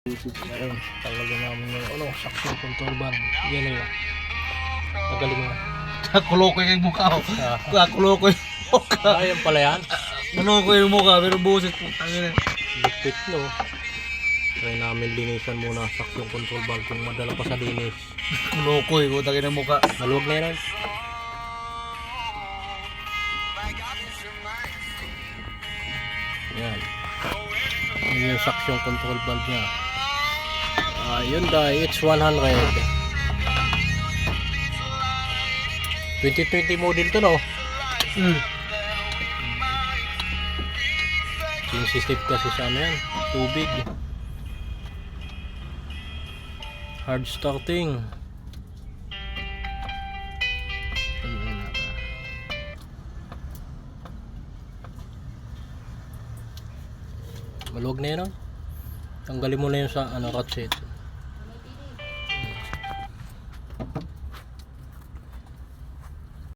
Ayun, talaga namin yung suction control valve. Yan o. Nagaling mo. Kakulo ko yung mukha ko. Kakulo ko yung mukha. Ayun pala yan. Ano ko yung mukha, pero busit po. Tangina. Lupit no. Try namin linisan muna suction control valve kung madala pa sa linis. Kakulo ko yung tangina ng mukha. Maluwag na yan. Yan. Yan yung suction control valve niya. Hyundai H100 2020 model to no. Sensitive kasi sa ano yan, tubig. Hard starting. Maluwag na yun. Tanggalin mo na yun sa ratchet.